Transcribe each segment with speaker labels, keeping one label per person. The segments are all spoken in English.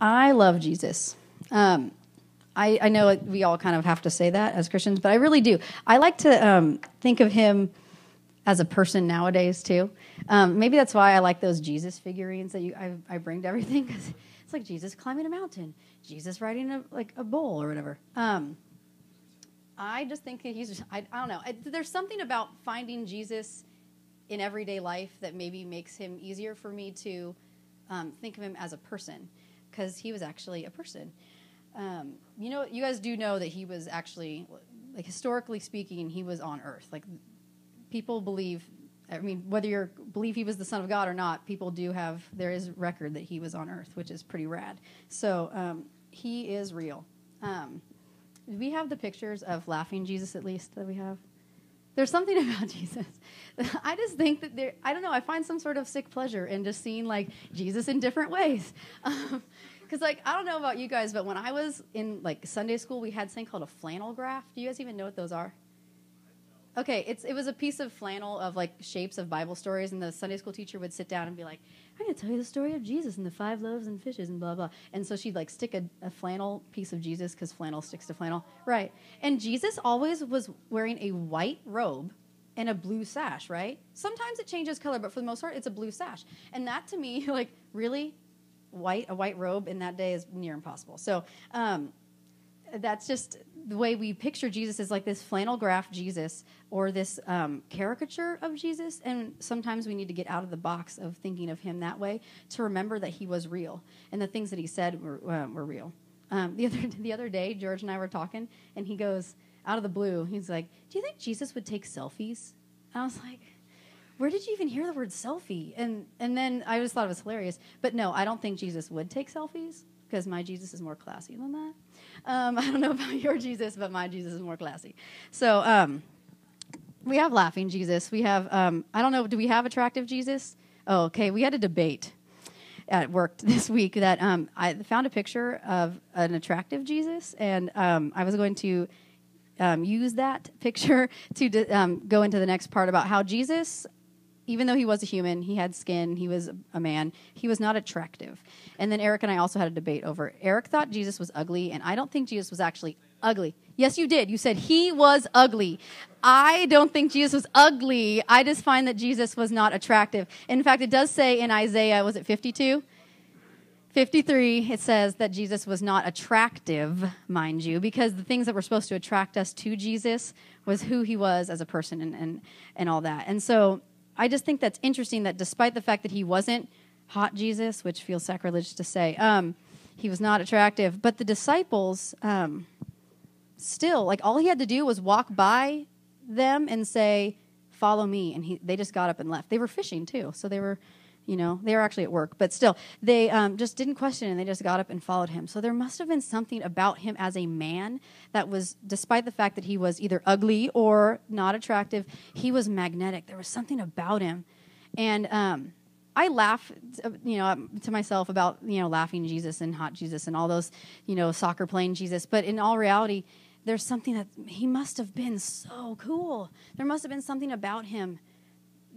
Speaker 1: I love Jesus. I know we all kind of have to say that as Christians, but I really do. I like to think of him as a person nowadays, too. Maybe that's why I like those Jesus figurines that I bring to everything. 'Cause it's like Jesus climbing a mountain, Jesus riding a bull or whatever. I just think that I don't know. There's something about finding Jesus in everyday life that maybe makes him easier for me to think of him as a person, because he was actually a person. You guys do know that he was actually, like, historically speaking, he was on Earth. Like, people believe, whether you believe he was the Son of God or not, there is record that he was on Earth, which is pretty rad. So he is real. Do we have the pictures of laughing Jesus, at least, that we have? There's something about Jesus. I just think that I don't know, I find some sort of sick pleasure in just seeing, like, Jesus in different ways. Because, like, I don't know about you guys, but when I was in, like, Sunday school, we had something called a flannel graph. Do you guys even know what those are? Okay, it was a piece of flannel of, like, shapes of Bible stories, and the Sunday school teacher would sit down and be like, I'm going to tell you the story of Jesus and the 5 loaves and fishes and blah, blah. And so she'd, like, stick a flannel piece of Jesus, because flannel sticks to flannel. Right. And Jesus always was wearing a white robe and a blue sash, right? Sometimes it changes color, but for the most part, it's a blue sash. And that, to me, like, really, a white robe in that day is near impossible. So that's just the way we picture Jesus, is like this flannel graph Jesus, or this caricature of Jesus. And sometimes we need to get out of the box of thinking of him that way to remember that he was real and the things that he said were real. The other day, George and I were talking, and he goes, out of the blue, he's like, do you think Jesus would take selfies? And I was like, where did you even hear the word selfie? And then I just thought it was hilarious. But no, I don't think Jesus would take selfies, because my Jesus is more classy than that. I don't know about your Jesus, but my Jesus is more classy. So we have laughing Jesus. We have, I don't know, do we have attractive Jesus? Oh, okay. We had a debate at work this week that I found a picture of an attractive Jesus, and I was going to use that picture to go into the next part about how Jesus, even though he was a human, he had skin, he was a man, he was not attractive. And then Eric and I also had a debate over, Eric thought Jesus was ugly, and I don't think Jesus was actually ugly. Yes, you did. You said he was ugly. I don't think Jesus was ugly. I just find that Jesus was not attractive. In fact, it does say in Isaiah, was it 52? 53, it says that Jesus was not attractive, mind you, because the things that were supposed to attract us to Jesus was who he was as a person and all that. And so I just think that's interesting that despite the fact that he wasn't hot Jesus, which feels sacrilegious to say, he was not attractive. But the disciples still, like, all he had to do was walk by them and say, follow me. And they just got up and left. They were fishing too, so they were actually at work, but still, they just didn't question it, and they just got up and followed him. So there must have been something about him as a man that was, despite the fact that he was either ugly or not attractive, he was magnetic. There was something about him. And I laugh, to myself about, laughing Jesus and hot Jesus and all those, soccer playing Jesus. But in all reality, there's something that he must have been so cool. There must have been something about him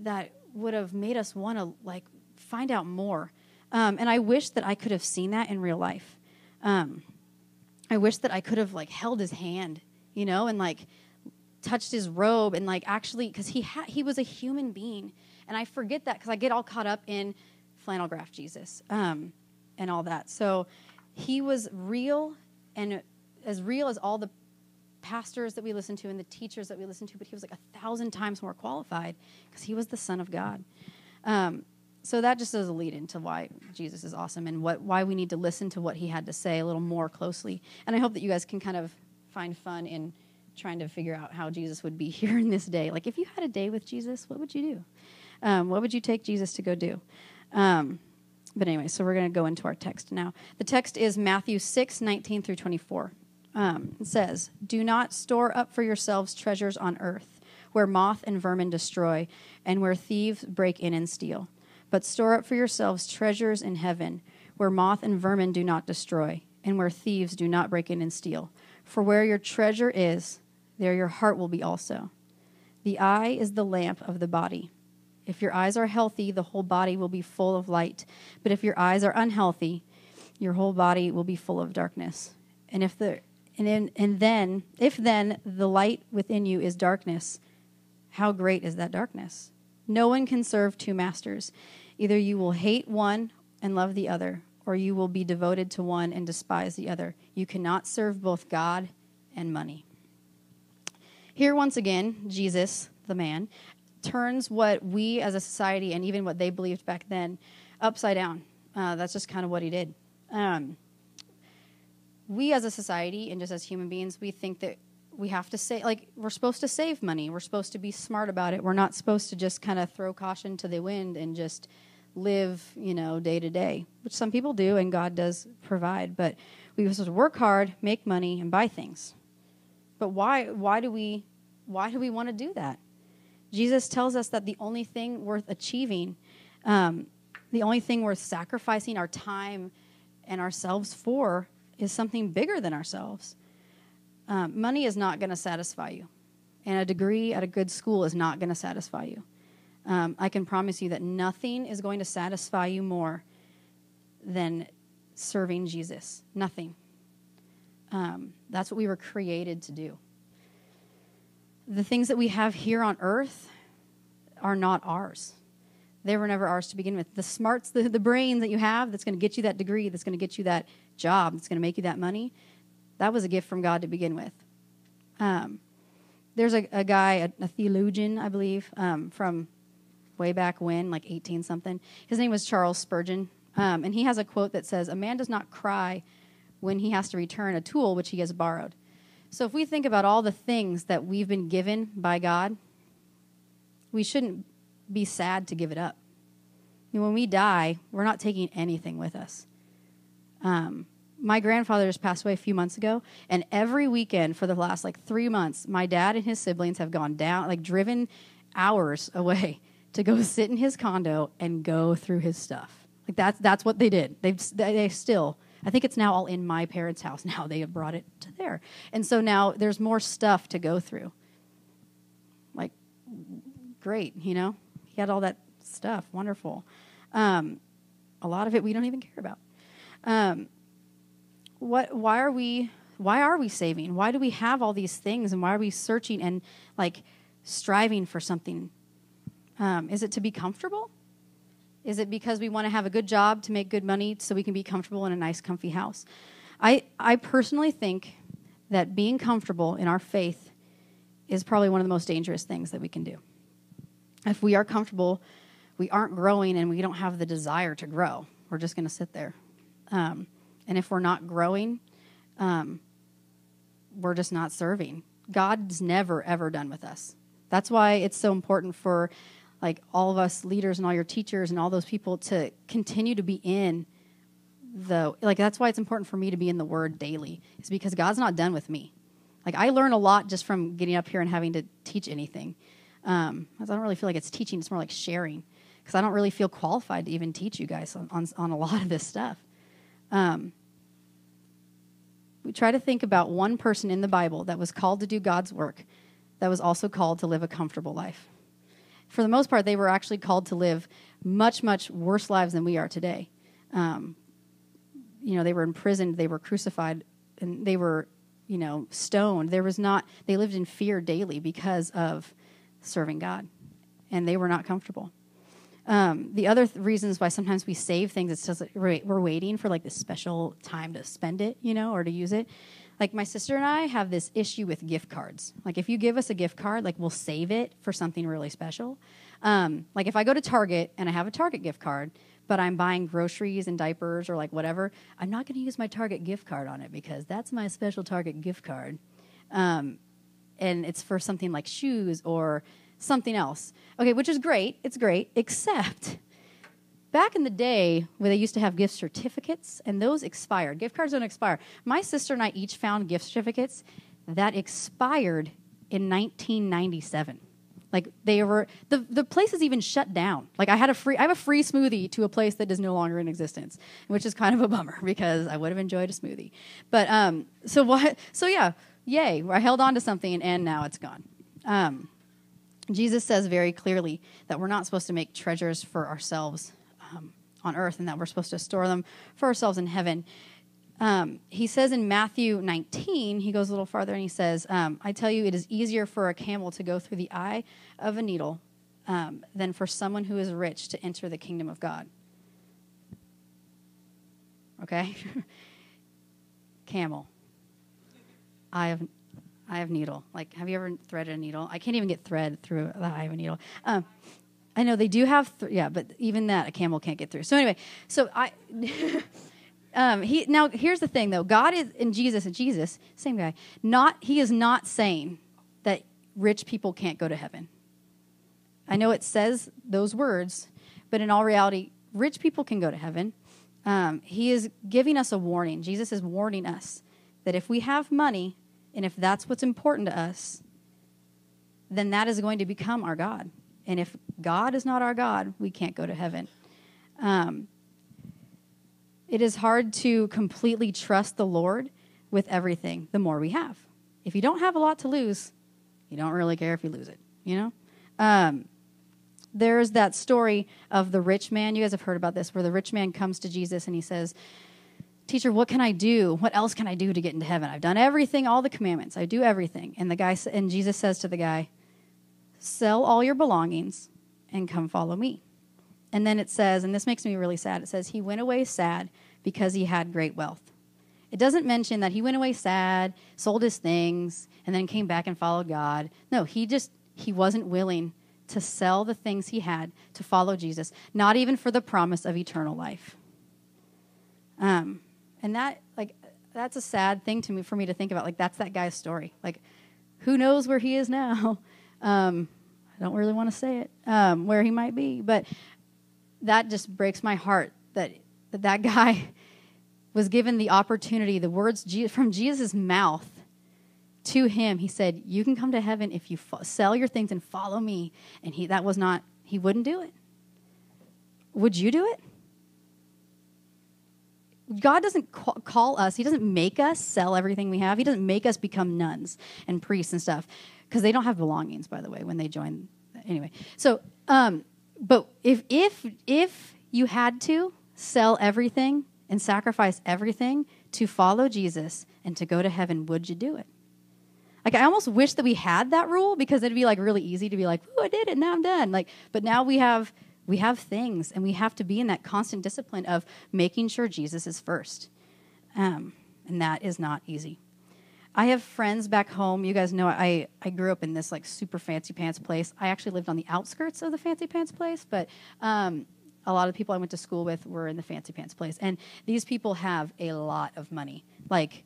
Speaker 1: that would have made us want to, like, find out more. And I wish that I could have seen that in real life. I wish that I could have, like, held his hand, and, like, touched his robe and, like, actually, because he was a human being. And I forget that because I get all caught up in flannel graph Jesus and all that. So he was real, and as real as all the pastors that we listen to and the teachers that we listen to, but he was like 1,000 times more qualified because he was the Son of God. So that just is a lead into why Jesus is awesome and why we need to listen to what he had to say a little more closely. And I hope that you guys can kind of find fun in trying to figure out how Jesus would be here in this day. Like, if you had a day with Jesus, what would you do? What would you take Jesus to go do? But anyway, so we're going to go into our text now. The text is Matthew 6:19 through 24. It says, do not store up for yourselves treasures on earth, where moth and vermin destroy, and where thieves break in and steal. But store up for yourselves treasures in heaven, where moth and vermin do not destroy, and where thieves do not break in and steal. For where your treasure is, there your heart will be also. The eye is the lamp of the body. If your eyes are healthy, the whole body will be full of light. But if your eyes are unhealthy, your whole body will be full of darkness. And if then the light within you is darkness, how great is that darkness? No one can serve two masters. Either you will hate one and love the other, or you will be devoted to one and despise the other. You cannot serve both God and money. Here, once again, Jesus, the man, turns what we as a society and even what they believed back then upside down. That's just kind of what he did. We as a society and just as human beings, we think that we have to say, like, we're supposed to save money. We're supposed to be smart about it. We're not supposed to just kind of throw caution to the wind and just live, day to day, which some people do, and God does provide. But we're supposed to work hard, make money, and buy things. But why do we want to do that? Jesus tells us that the only thing worth achieving, the only thing worth sacrificing our time and ourselves for is something bigger than ourselves. Money is not going to satisfy you, and a degree at a good school is not going to satisfy you. I can promise you that nothing is going to satisfy you more than serving Jesus. Nothing. That's what we were created to do. The things that we have here on earth are not ours. They were never ours to begin with. The smarts, the brain that you have that's going to get you that degree, that's going to get you that job, that's going to make you that money, that was a gift from God to begin with. There's a guy, a theologian, I believe, from way back when, like 18-something. His name was Charles Spurgeon. And he has a quote that says, "A man does not cry when he has to return a tool which he has borrowed." So if we think about all the things that we've been given by God, we shouldn't be sad to give it up. When we die, we're not taking anything with us. My grandfather just passed away a few months ago, and every weekend for the last 3 months, my dad and his siblings have gone down, driven hours away to go sit in his condo and go through his stuff. That's what they did. They still, I think it's now all in my parents' house now. They have brought it to there. And so now there's more stuff to go through. Great, he had all that stuff. Wonderful. A lot of it we don't even care about. Why are we saving? Why do we have all these things, and why are we searching and striving for something? Is it to be comfortable? Is it because we want to have a good job to make good money so we can be comfortable in a nice, comfy house? I personally think that being comfortable in our faith is probably one of the most dangerous things that we can do. If we are comfortable, we aren't growing and we don't have the desire to grow. We're just going to sit there. And if we're not growing, we're just not serving. God's never, ever done with us. That's why it's so important for all of us leaders and all your teachers and all those people to continue to be in that's why it's important for me to be in the Word daily. It's because God's not done with me. I learn a lot just from getting up here and having to teach anything. I don't really feel like it's teaching. It's more like sharing, because I don't really feel qualified to even teach you guys on a lot of this stuff. We try to think about one person in the Bible that was called to do God's work, that was also called to live a comfortable life. For the most part, they were actually called to live much, much worse lives than we are today. They were imprisoned, they were crucified, and they were, stoned. They lived in fear daily because of serving God, and they were not comfortable. The other reasons why sometimes we save things, it's just we're waiting for this special time to spend it, or to use it. My sister and I have this issue with gift cards. If you give us a gift card, we'll save it for something really special. If I go to Target and I have a Target gift card, but I'm buying groceries and diapers or whatever, I'm not going to use my Target gift card on it because that's my special Target gift card. And it's for something like shoes or something else. Okay, which is great. It's great, except back in the day where they used to have gift certificates, and those expired. Gift cards don't expire. My sister and I each found gift certificates that expired in 1997. They were the place is even shut down. I have a free smoothie to a place that is no longer in existence, which is kind of a bummer because I would have enjoyed a smoothie. But yay! I held on to something and now it's gone. Jesus says very clearly that we're not supposed to make treasures for ourselves on earth and that we're supposed to store them for ourselves in heaven. He says in Matthew 19, he goes a little farther and he says, I tell you, it is easier for a camel to go through the eye of a needle than for someone who is rich to enter the kingdom of God. Okay? Camel. Eye of needle. Like, have you ever threaded a needle? I can't even get thread through the eye of a needle. I know they do have, but even that a camel can't get through. So anyway, now here's the thing though. God is in Jesus, same guy. He is not saying that rich people can't go to heaven. I know it says those words, but in all reality, rich people can go to heaven. He is giving us a warning. Jesus is warning us that if we have money and if that's what's important to us, then that is going to become our God. And if God is not our God, we can't go to heaven. It is hard to completely trust the Lord with everything the more we have. If you don't have a lot to lose, you don't really care if you lose it, you know? There's that story of the rich man. You guys have heard about this, where the rich man comes to Jesus and he says, Teacher, what can I do? What else can I do to get into heaven? I've done everything, all the commandments. I do everything. And Jesus says to the guy, sell all your belongings and come follow me. And then it says, and this makes me really sad, it says he went away sad because he had great wealth. It doesn't mention that he went away sad, sold his things, and then came back and followed God. No, he wasn't willing to sell the things he had to follow Jesus, not even for the promise of eternal life. And that's a sad thing for me to think about. Like, that's that guy's story. Like, who knows where he is now? I don't really want to say it, where he might be, but that just breaks my heart that guy was given the opportunity, the words from Jesus' mouth to him. He said, you can come to heaven if you sell your things and follow me. And he wouldn't do it. Would you do it? God doesn't call us. He doesn't make us sell everything we have. He doesn't make us become nuns and priests and stuff, because they don't have belongings, by the way, when they join. Anyway, so, but if you had to sell everything and sacrifice everything to follow Jesus and to go to heaven, would you do it? Like, I almost wish that we had that rule, because it'd be like really easy to be like, oh, I did it, now I'm done. Like, but now we have things, and we have to be in that constant discipline of making sure Jesus is first. And that is not easy. I have friends back home. You guys know I grew up in this like super fancy pants place. I actually lived on the outskirts of the fancy pants place, but a lot of the people I went to school with were in the fancy pants place. And these people have a lot of money, like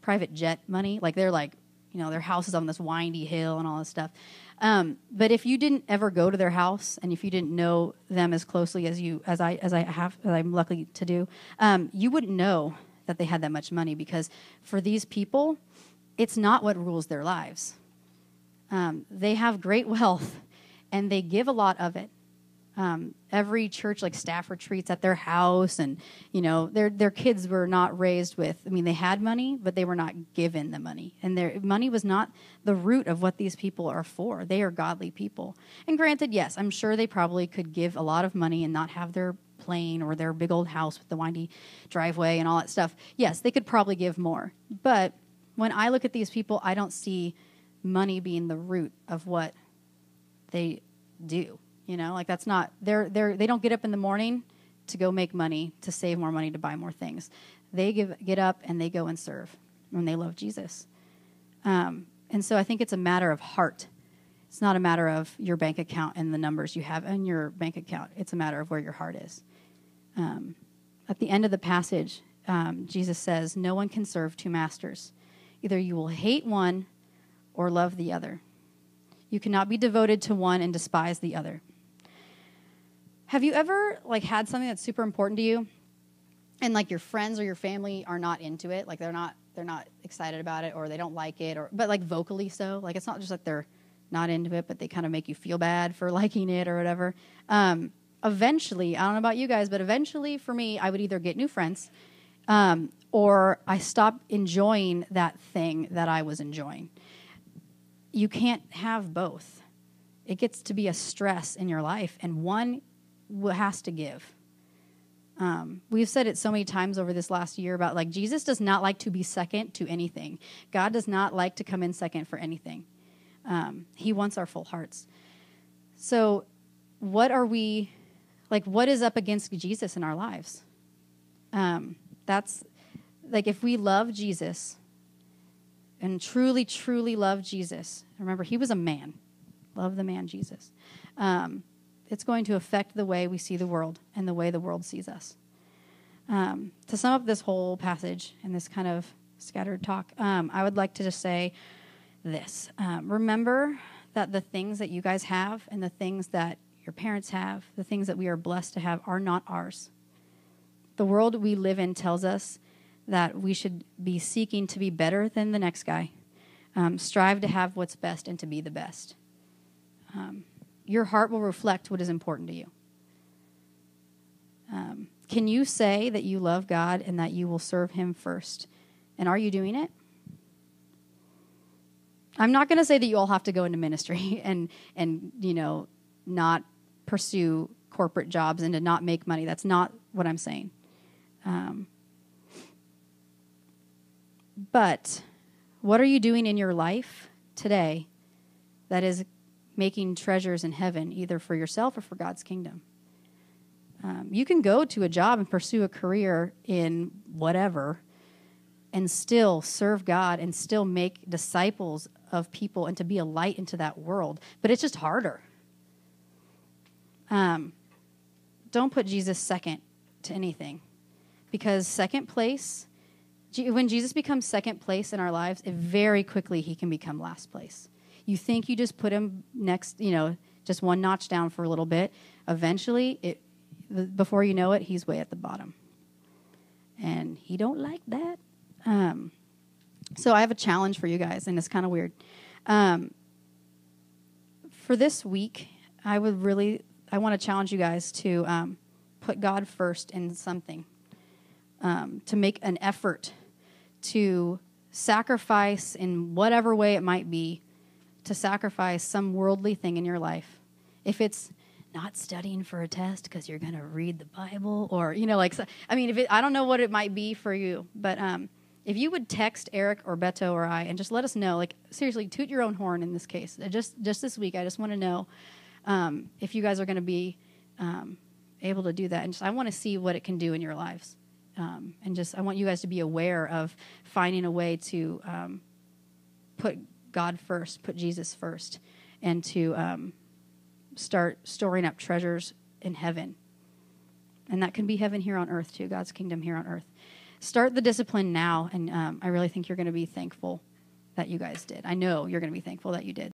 Speaker 1: private jet money. Like, they're like, you know, their house is on this windy hill and all this stuff. But if you didn't ever go to their house, and if you didn't know them as closely as I'm lucky to do, you wouldn't know that they had that much money, because for these people, it's not what rules their lives. They have great wealth, and they give a lot of it. Every church, like staff retreats at their house, and you know, their kids were not raised with, I mean, they had money, but they were not given the money, and their money was not the root of what these people are for. They are godly people. And granted, yes, I'm sure they probably could give a lot of money and not have their plane or their big old house with the windy driveway and all that stuff. Yes, they could probably give more. But when I look at these people, I don't see money being the root of what they do. You know, like, that's not, they don't get up in the morning to go make money, to save more money, to buy more things. They get up and they go and serve when they love Jesus. And so I think it's a matter of heart. It's not a matter of your bank account and the numbers you have in your bank account. It's a matter of where your heart is. At the end of the passage, Jesus says, no one can serve two masters. Either you will hate one or love the other. You cannot be devoted to one and despise the other. Have you ever like had something that's super important to you, and like your friends or your family are not into it? Like, they're not excited about it, or they don't like it, but like vocally so. Like, it's not just like they're not into it, but they kind of make you feel bad for liking it or whatever. Eventually, I don't know about you guys, but eventually for me, I would either get new friends, or I stopped enjoying that thing that I was enjoying. You can't have both. It gets to be a stress in your life, and one has to give. We've said it so many times over this last year about like Jesus does not like to be second to anything. God does not like to come in second for anything. He wants our full hearts. So what is up against Jesus in our lives? That's like, if we love Jesus and truly, truly love Jesus, remember, he was a man. Love the man, Jesus. It's going to affect the way we see the world and the way the world sees us. To sum up this whole passage and this kind of scattered talk, I would like to just say this. Remember that the things that you guys have and the things that your parents have, the things that we are blessed to have, are not ours. The world we live in tells us that we should be seeking to be better than the next guy, strive to have what's best and to be the best. Your heart will reflect what is important to you. Can you say that you love God and that you will serve him first? And are you doing it? I'm not going to say that you all have to go into ministry and not pursue corporate jobs and to not make money. That's not what I'm saying. But what are you doing in your life today that is making treasures in heaven, either for yourself or for God's kingdom? You can go to a job and pursue a career in whatever and still serve God and still make disciples of people and to be a light into that world. But it's just harder. Don't put Jesus second to anything, because second place, when Jesus becomes second place in our lives, very quickly he can become last place. You think you just put him next, just one notch down for a little bit. Eventually, before you know it, he's way at the bottom. And he don't like that. So I have a challenge for you guys, and it's kind of weird. For this week, I want to challenge you guys to put God first in something, to make an effort to sacrifice in whatever way it might be, to sacrifice some worldly thing in your life. If it's not studying for a test because you're going to read the Bible, or, I don't know what it might be for you, but if you would text Eric or Beto or I and just let us know, seriously, toot your own horn in this case. Just this week, I just want to know if you guys are going to be able to do that. And I want to see what it can do in your lives. I want you guys to be aware of finding a way to put God first, put Jesus first, and to start storing up treasures in heaven. And that can be heaven here on earth too, God's kingdom here on earth. Start the discipline now, and I really think you're going to be thankful that you guys did. I know you're going to be thankful that you did.